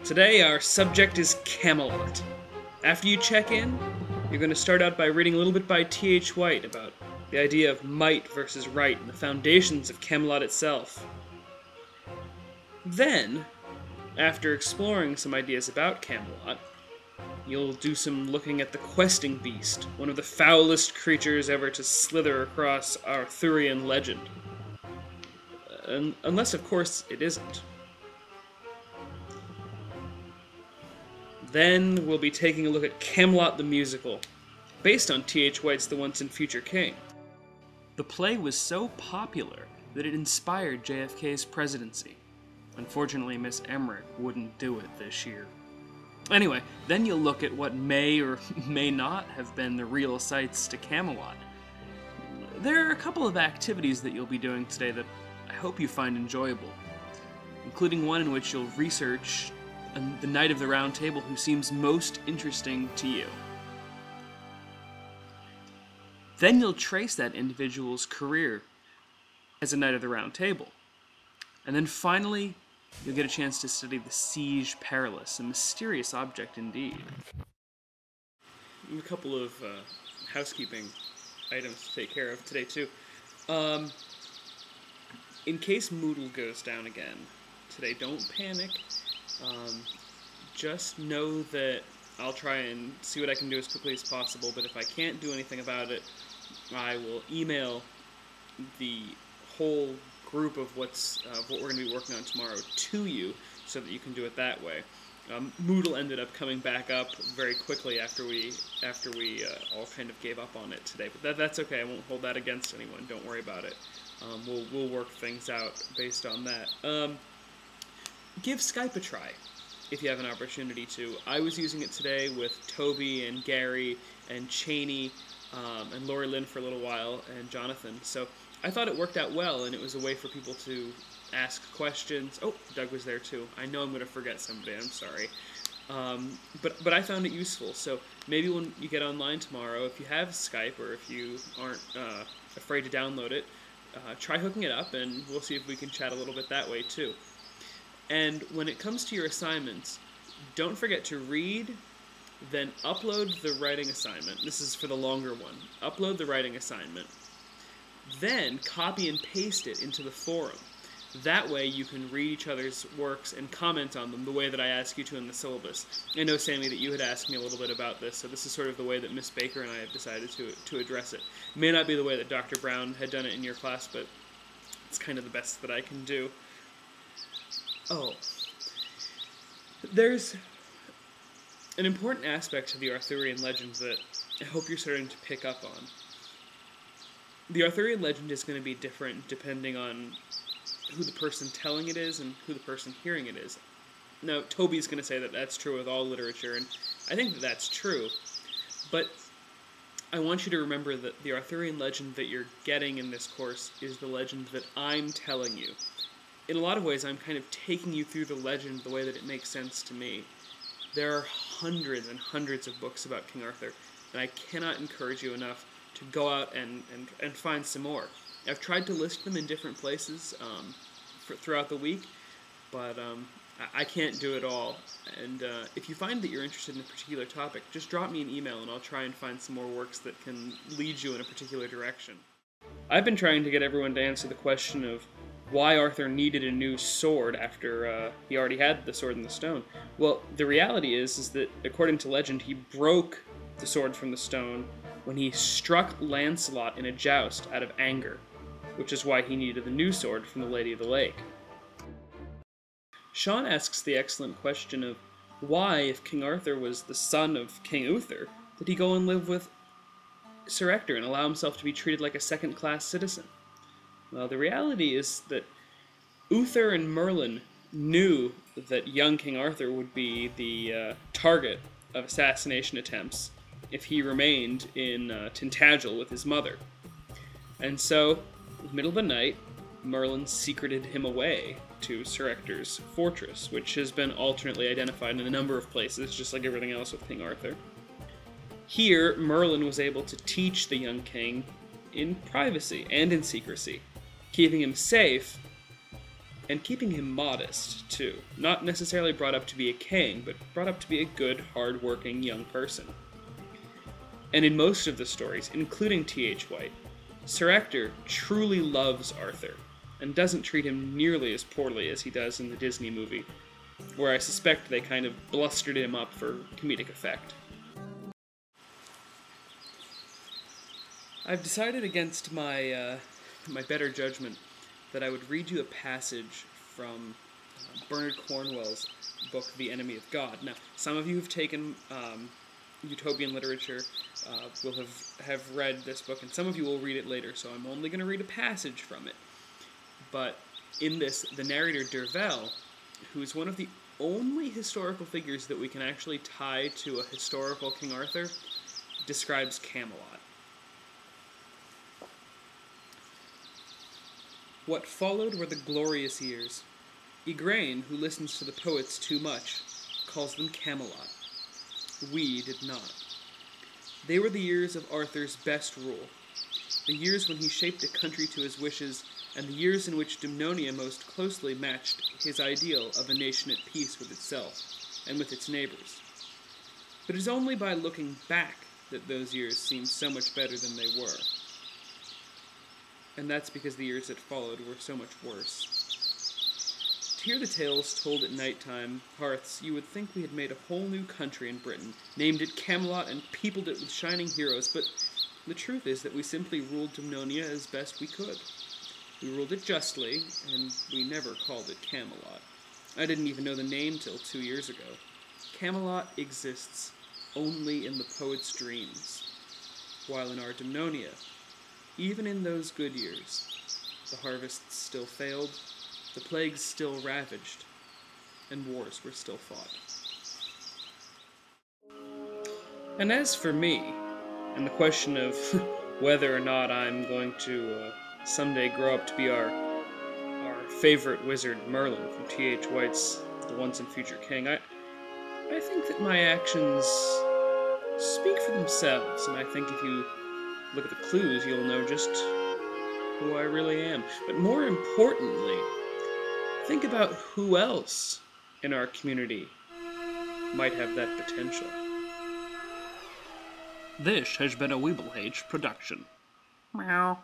Today our subject is Camelot. After you check in, you're going to start out by reading a little bit by T.H. White about the idea of might versus right and the foundations of Camelot itself. Then, after exploring some ideas about Camelot, you'll do some looking at the questing beast, one of the foulest creatures ever to slither across Arthurian legend. Unless, of course, it isn't. Then we'll be taking a look at Camelot the Musical, based on T.H. White's The Once and Future King. The play was so popular that it inspired JFK's presidency. Unfortunately, Miss Emmerich wouldn't do it this year. Anyway, then you'll look at what may or may not have been the real sites to Camelot. There are a couple of activities that you'll be doing today that I hope you find enjoyable, including one in which you'll research the Knight of the Round Table who seems most interesting to you. Then you'll trace that individual's career as a Knight of the Round Table. And then finally, you'll get a chance to study the Siege Perilous, a mysterious object indeed. A couple of housekeeping items to take care of today too. In case Moodle goes down again today, don't panic. Just know that I'll try and see what I can do as quickly as possible, but if I can't do anything about it, I will email the whole group of what we're going to be working on tomorrow to you, so that you can do it that way. Moodle ended up coming back up very quickly after we all kind of gave up on it today, but that's okay. I won't hold that against anyone. Don't worry about it. We'll work things out based on that. Give Skype a try if you have an opportunity to. I was using it today with Toby and Gary and Cheney and Lori Lynn for a little while and Jonathan. So I thought it worked out well, and it was a way for people to ask questions. Oh, Doug was there too. I know I'm going to forget somebody. I'm sorry. But I found it useful. So maybe when you get online tomorrow, if you have Skype or if you aren't afraid to download it, try hooking it up, and we'll see if we can chat a little bit that way too. And when it comes to your assignments, don't forget to read, then upload the writing assignment. This is for the longer one. Upload the writing assignment. Then copy and paste it into the forum. That way you can read each other's works and comment on them the way that I ask you to in the syllabus. I know, Sammy, that you had asked me a little bit about this, so this is sort of the way that Miss Baker and I have decided to address it. It may not be the way that Dr. Brown had done it in your class, but it's kind of the best that I can do. Oh, there's an important aspect to the Arthurian legend that I hope you're starting to pick up on. The Arthurian legend is going to be different depending on who the person telling it is and who the person hearing it is. Now, Toby's going to say that that's true with all literature, and I think that that's true, but I want you to remember that the Arthurian legend that you're getting in this course is the legend that I'm telling you. In a lot of ways, I'm kind of taking you through the legend the way that it makes sense to me. There are hundreds and hundreds of books about King Arthur, and I cannot encourage you enough to go out and find some more. I've tried to list them in different places throughout the week, but I can't do it all. And if you find that you're interested in a particular topic, just drop me an email and I'll try and find some more works that can lead you in a particular direction. I've been trying to get everyone to answer the question of why Arthur needed a new sword after he already had the sword in the stone. Well, the reality is that, according to legend, he broke the sword from the stone when he struck Lancelot in a joust out of anger, which is why he needed the new sword from the Lady of the Lake. Sean asks the excellent question of why, if King Arthur was the son of King Uther, did he go and live with Sir Ector and allow himself to be treated like a second-class citizen? Well, the reality is that Uther and Merlin knew that young King Arthur would be the target of assassination attempts if he remained in Tintagel with his mother. And so, in the middle of the night, Merlin secreted him away to Sir Ector's fortress, which has been alternately identified in a number of places, just like everything else with King Arthur. Here, Merlin was able to teach the young king in privacy and in secrecy, keeping him safe, and keeping him modest, too. Not necessarily brought up to be a king, but brought up to be a good, hard-working young person. And in most of the stories, including T.H. White, Sir Ector truly loves Arthur, and doesn't treat him nearly as poorly as he does in the Disney movie, where I suspect they kind of blustered him up for comedic effect. I've decided against my better judgment that I would read you a passage from Bernard Cornwell's book, The Enemy of God. Now, some of you who've taken utopian literature will have read this book, and some of you will read it later, so I'm only going to read a passage from it. But in this, the narrator Dervell, who is one of the only historical figures that we can actually tie to a historical King Arthur, describes Camelot. What followed were the glorious years. Igraine, who listens to the poets too much, calls them Camelot. We did not. They were the years of Arthur's best rule, the years when he shaped a country to his wishes, and the years in which Dumnonia most closely matched his ideal of a nation at peace with itself and with its neighbors. But it is only by looking back that those years seem so much better than they were. And that's because the years that followed were so much worse. To hear the tales told at nighttime hearths, you would think we had made a whole new country in Britain, named it Camelot and peopled it with shining heroes, but the truth is that we simply ruled Dumnonia as best we could. We ruled it justly, and we never called it Camelot. I didn't even know the name till 2 years ago. Camelot exists only in the poet's dreams, while in our Dumnonia, even in those good years, the harvests still failed, the plagues still ravaged, and wars were still fought. And as for me, and the question of whether or not I'm going to someday grow up to be our favorite wizard Merlin from T.H. White's The Once and Future King, I think that my actions speak for themselves, and I think if you look at the clues, you'll know just who I really am. But more importantly, think about who else in our community might have that potential. This has been a Weeblehage production. Meow.